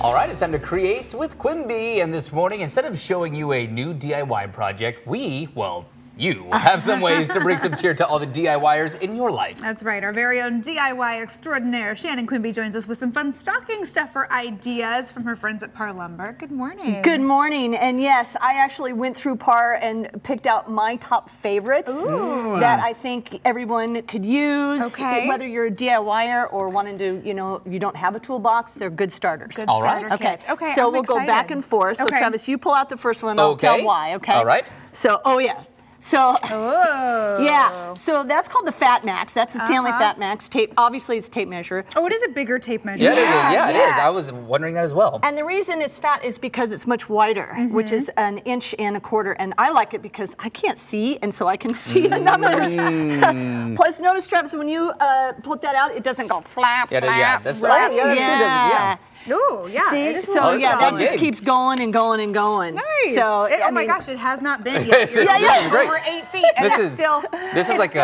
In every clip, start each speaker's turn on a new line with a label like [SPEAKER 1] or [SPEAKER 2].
[SPEAKER 1] All right, it's time to create with Quimby. And this morning, instead of showing you a new DIY project, you have some ways to bring some cheer to all the DIYers in your life.
[SPEAKER 2] That's right. Our very own DIY extraordinaire, Shannon Quimby, joins us with some fun stocking stuffer ideas from her friends at PARR Lumber. Good morning.
[SPEAKER 3] Good morning. And yes, I actually went through PARR and picked out my top favorites that I think everyone could use.
[SPEAKER 2] Okay.
[SPEAKER 3] Whether you're a DIYer or wanting to, you don't have a toolbox, they're good starters.
[SPEAKER 2] Good
[SPEAKER 1] All right.
[SPEAKER 2] starter kit. Okay.
[SPEAKER 3] So
[SPEAKER 2] I'm
[SPEAKER 3] we'll
[SPEAKER 2] excited.
[SPEAKER 3] go back and forth. So
[SPEAKER 2] Okay.
[SPEAKER 3] Travis, you pull out the first one. I'll tell why. Okay.
[SPEAKER 1] All right.
[SPEAKER 3] So, So, yeah, so that's called the Fat Max. That's the Stanley Fat Max tape. Obviously, it's tape measure.
[SPEAKER 2] Oh, it is a bigger tape measure.
[SPEAKER 1] Yeah, it is. I was wondering that as well.
[SPEAKER 3] And the reason it's fat is because it's much wider, which is 1.25 inches. And I like it because I can't see, and so I can see the numbers. Plus, notice, Travis, when you put that out, it doesn't go flap, flap,
[SPEAKER 1] that's
[SPEAKER 3] flap.
[SPEAKER 1] right. Yeah.
[SPEAKER 2] Ooh, yeah.
[SPEAKER 3] See?
[SPEAKER 2] It is
[SPEAKER 3] So,
[SPEAKER 2] really
[SPEAKER 3] yeah,
[SPEAKER 2] solid.
[SPEAKER 3] that just keeps going and going and going.
[SPEAKER 2] Nice.
[SPEAKER 3] So,
[SPEAKER 2] oh my gosh, it has not been yet. You're
[SPEAKER 1] great.
[SPEAKER 2] over 8 feet, and
[SPEAKER 1] This
[SPEAKER 2] it's
[SPEAKER 1] is
[SPEAKER 2] still
[SPEAKER 1] this is like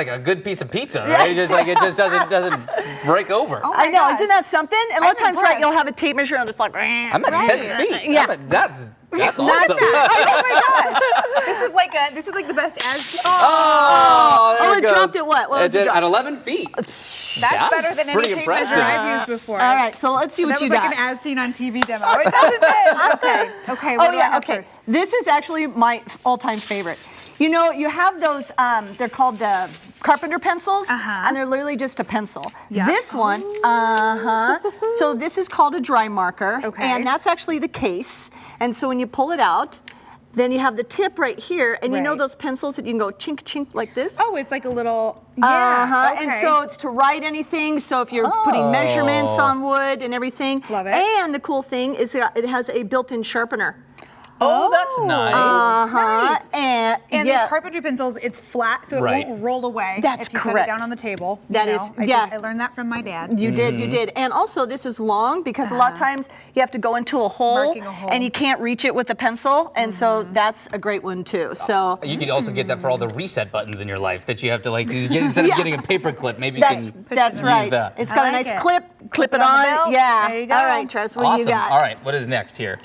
[SPEAKER 1] a good piece of pizza, right? It just doesn't break break over.
[SPEAKER 2] Oh my
[SPEAKER 3] I know,
[SPEAKER 2] gosh.
[SPEAKER 3] isn't that something? And a lot of times,
[SPEAKER 2] impressed.
[SPEAKER 3] right, you'll have a tape measure and I'm just like,
[SPEAKER 1] I'm at 10 feet.
[SPEAKER 3] Yeah.
[SPEAKER 1] That's awesome.
[SPEAKER 2] Oh my gosh. This is like the best as.
[SPEAKER 1] Oh,
[SPEAKER 3] it dropped at what? What was it?
[SPEAKER 1] At 11 feet.
[SPEAKER 2] That's better than any
[SPEAKER 1] pretty
[SPEAKER 2] tape
[SPEAKER 1] impressive.
[SPEAKER 2] measure I've used before.
[SPEAKER 3] All right, so let's see what
[SPEAKER 2] That
[SPEAKER 3] you
[SPEAKER 2] was
[SPEAKER 3] got.
[SPEAKER 2] like an as seen on TV demo. It doesn't fit. Okay. What do I have first?
[SPEAKER 3] This is actually my all-time favorite. You know, you have those, they're called the carpenter pencils, and they're literally just a pencil.
[SPEAKER 2] Yeah.
[SPEAKER 3] This one, so this is called a dry marker, and that's actually the case. And so when you pull it out, then you have the tip right here, and you know those pencils that you can go chink, chink like this?
[SPEAKER 2] Oh, it's like a little,
[SPEAKER 3] And so it's to write anything, so if you're putting measurements on wood and everything.
[SPEAKER 2] Love it.
[SPEAKER 3] And the cool thing is that it has a built-in sharpener.
[SPEAKER 1] Oh, that's nice.
[SPEAKER 2] Nice. And
[SPEAKER 3] yeah.
[SPEAKER 2] these carpentry pencils, it's flat, so it won't roll away.
[SPEAKER 3] That's
[SPEAKER 2] if you
[SPEAKER 3] correct.
[SPEAKER 2] set it down on the table. I learned that from my dad.
[SPEAKER 3] You did. And also, this is long because a lot of times you have to go into a hole,
[SPEAKER 2] Marking a hole.
[SPEAKER 3] and you can't reach it with a pencil, and so that's a great one too. So
[SPEAKER 1] you could also get that for all the reset buttons in your life that you have to instead of getting a paper clip, maybe you can
[SPEAKER 3] that's
[SPEAKER 1] use
[SPEAKER 3] right.
[SPEAKER 1] that.
[SPEAKER 3] It's got a
[SPEAKER 2] like
[SPEAKER 3] nice
[SPEAKER 2] it.
[SPEAKER 3] clip it
[SPEAKER 2] it on the
[SPEAKER 3] on.
[SPEAKER 2] belt.
[SPEAKER 3] Yeah.
[SPEAKER 2] There you go.
[SPEAKER 3] All right, Travis, what do you got?
[SPEAKER 1] All right, what is next here?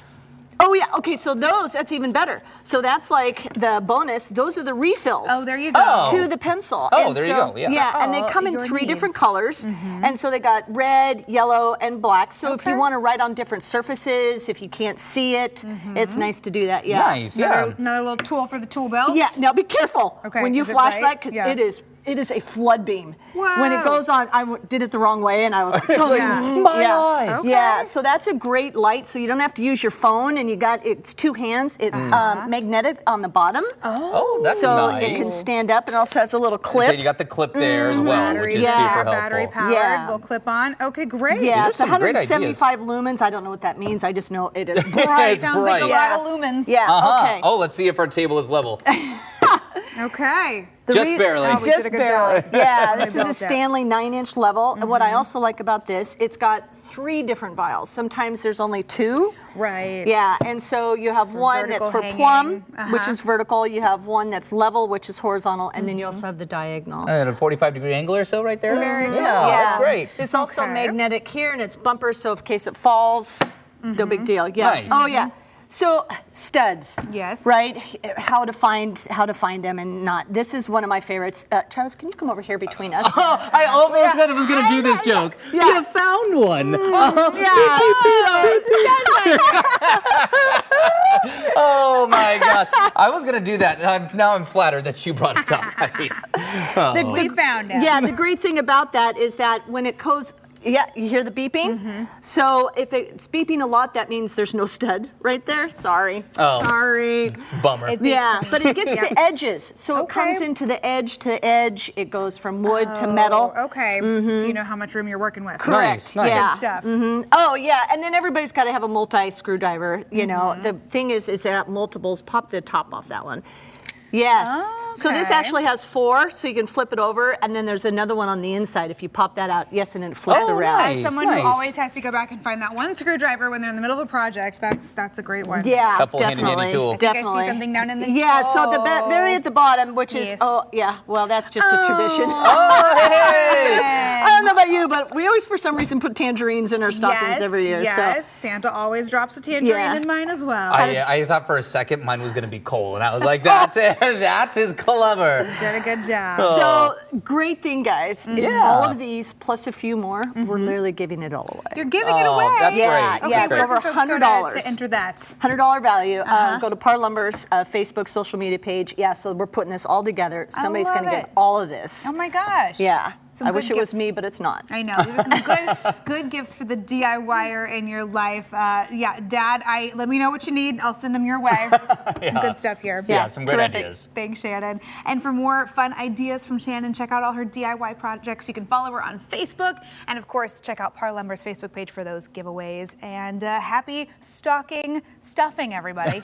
[SPEAKER 3] Oh yeah, okay, so that's even better. So that's like the bonus. Those are the refills.
[SPEAKER 2] Oh, there you go.
[SPEAKER 3] To the pencil.
[SPEAKER 1] Oh,
[SPEAKER 3] And
[SPEAKER 1] there you go, yeah.
[SPEAKER 3] Yeah, and they come in
[SPEAKER 2] your
[SPEAKER 3] 3 different
[SPEAKER 2] needs.
[SPEAKER 3] colors. And so they got red, yellow, and black. So if you want to write on different surfaces, if you can't see it, it's nice to do that, yeah.
[SPEAKER 1] Nice, yeah.
[SPEAKER 2] Another little tool for the tool belt.
[SPEAKER 3] Yeah, now be careful when you
[SPEAKER 2] is it
[SPEAKER 3] flash
[SPEAKER 2] bright?
[SPEAKER 3] that, because it is a flood beam.
[SPEAKER 2] Wow.
[SPEAKER 3] When it goes on, I did it the wrong way, and I was like,
[SPEAKER 1] my eyes.
[SPEAKER 2] Okay.
[SPEAKER 3] Yeah, so that's a great light, so you don't have to use your phone, and it's 2 hands. It's magnetic on the bottom.
[SPEAKER 1] Oh, that's
[SPEAKER 3] so
[SPEAKER 1] nice.
[SPEAKER 3] it can stand up, and also has a little
[SPEAKER 1] So
[SPEAKER 3] clip.
[SPEAKER 1] you got the clip there as well, which is super helpful.
[SPEAKER 2] Battery powered, little clip on. Okay, great.
[SPEAKER 3] Yeah,
[SPEAKER 1] are
[SPEAKER 3] it's
[SPEAKER 1] some great
[SPEAKER 3] 175 lumens. I don't know what that means. I just know it is bright.
[SPEAKER 1] It's
[SPEAKER 2] Sounds like a
[SPEAKER 1] bright.
[SPEAKER 2] lot of lumens.
[SPEAKER 3] Yeah, okay.
[SPEAKER 1] Oh, let's see if our table is level.
[SPEAKER 2] Okay.
[SPEAKER 1] Just barely.
[SPEAKER 2] Oh, we did a
[SPEAKER 3] Just
[SPEAKER 2] good
[SPEAKER 3] barely.
[SPEAKER 2] job.
[SPEAKER 3] Yeah, this is
[SPEAKER 2] built
[SPEAKER 3] a
[SPEAKER 2] it.
[SPEAKER 3] Stanley 9-inch level. And what I also like about this, it's got 3 different vials. Sometimes there's only 2.
[SPEAKER 2] Right.
[SPEAKER 3] Yeah, and so you have one that's
[SPEAKER 2] vertical
[SPEAKER 3] for
[SPEAKER 2] hanging.
[SPEAKER 3] plumb, which is vertical. You have one that's level, which is horizontal, and then you also have the diagonal.
[SPEAKER 1] At a 45-degree angle or so right there?
[SPEAKER 2] Very good.
[SPEAKER 1] Yeah, that's great.
[SPEAKER 3] It's also
[SPEAKER 2] Okay.
[SPEAKER 3] magnetic here, and it's bumper, so in case it falls, no big deal. Yeah.
[SPEAKER 1] Nice.
[SPEAKER 3] Oh yeah. So studs.
[SPEAKER 2] Yes.
[SPEAKER 3] Right. How to find them and not. This is one of my favorites. Travis, can you come over here between us?
[SPEAKER 1] I almost was going to do this joke.
[SPEAKER 3] Yeah.
[SPEAKER 1] You found one. Oh my gosh. I was going to do that. Now I'm flattered that you brought it up.
[SPEAKER 2] We found it.
[SPEAKER 3] Yeah, the great thing about that is that when it goes, you hear the beeping? So if it's beeping a lot, that means there's no stud right there. Sorry.
[SPEAKER 1] Oh.
[SPEAKER 3] Sorry.
[SPEAKER 1] Bummer.
[SPEAKER 3] Yeah, but it gets the edges. So it comes into the edge to edge. It goes from wood to metal.
[SPEAKER 2] Okay. So you know how much room you're working with.
[SPEAKER 1] Nice, nice.
[SPEAKER 3] Yeah.
[SPEAKER 2] Good stuff.
[SPEAKER 3] Oh yeah, and then everybody's got to have a multi screwdriver. You know, the thing is that multiples. Pop the top off that one. Yes. So this
[SPEAKER 2] Okay.
[SPEAKER 3] actually has 4, so you can flip it over, and then there's another one on the inside. If you pop that out, yes, and it flips
[SPEAKER 1] Oh,
[SPEAKER 3] around.
[SPEAKER 1] nice.
[SPEAKER 2] Someone who always has to go back and find that one screwdriver when they're in the middle of a project. That's a great one.
[SPEAKER 3] Yeah,
[SPEAKER 1] Helpful handy dandy
[SPEAKER 3] definitely.
[SPEAKER 1] tool.
[SPEAKER 2] I think I
[SPEAKER 3] Definitely.
[SPEAKER 2] see something down in the
[SPEAKER 3] Yeah, so the very at the bottom, which is,
[SPEAKER 2] Yes.
[SPEAKER 3] oh, yeah, well, that's just a tradition.
[SPEAKER 1] Oh, hey!
[SPEAKER 3] I don't know about you, but we always, for some reason, put tangerines in our stockings every year.
[SPEAKER 2] Yes,
[SPEAKER 3] So.
[SPEAKER 2] Santa always drops a tangerine
[SPEAKER 3] Yeah.
[SPEAKER 2] in mine as well.
[SPEAKER 1] I thought for a second mine was going to be coal, and I was like, that is clever.
[SPEAKER 2] Did a good job.
[SPEAKER 3] So, great thing, guys, is
[SPEAKER 1] Yeah.
[SPEAKER 3] all of these plus a few more, we're literally giving it all away.
[SPEAKER 2] You're giving it away.
[SPEAKER 1] That's
[SPEAKER 3] Yeah,
[SPEAKER 1] great.
[SPEAKER 3] yeah,
[SPEAKER 2] Okay,
[SPEAKER 3] it's
[SPEAKER 2] where
[SPEAKER 3] over
[SPEAKER 2] can folks go
[SPEAKER 3] $100.
[SPEAKER 2] to enter that?
[SPEAKER 3] $100 value. Go to PARR Lumber's Facebook social media page. Yeah, so we're putting this all together. Somebody's going to
[SPEAKER 2] love
[SPEAKER 3] get
[SPEAKER 2] it.
[SPEAKER 3] all of this.
[SPEAKER 2] Oh my gosh.
[SPEAKER 3] Yeah.
[SPEAKER 2] Some
[SPEAKER 3] I
[SPEAKER 2] good
[SPEAKER 3] wish it was
[SPEAKER 2] gifts.
[SPEAKER 3] me, but it's not.
[SPEAKER 2] I know. These are some good gifts for the DIYer in your life. Yeah, Dad, let me know what you need. I'll send them your way. Some good stuff here.
[SPEAKER 1] Yeah, some great
[SPEAKER 3] terrific.
[SPEAKER 1] ideas.
[SPEAKER 2] Thanks, Shannon. And for more fun ideas from Shannon, check out all her DIY projects. You can follow her on Facebook. And of course, check out PARR Lumber's Facebook page for those giveaways. And happy stocking stuffing, everybody.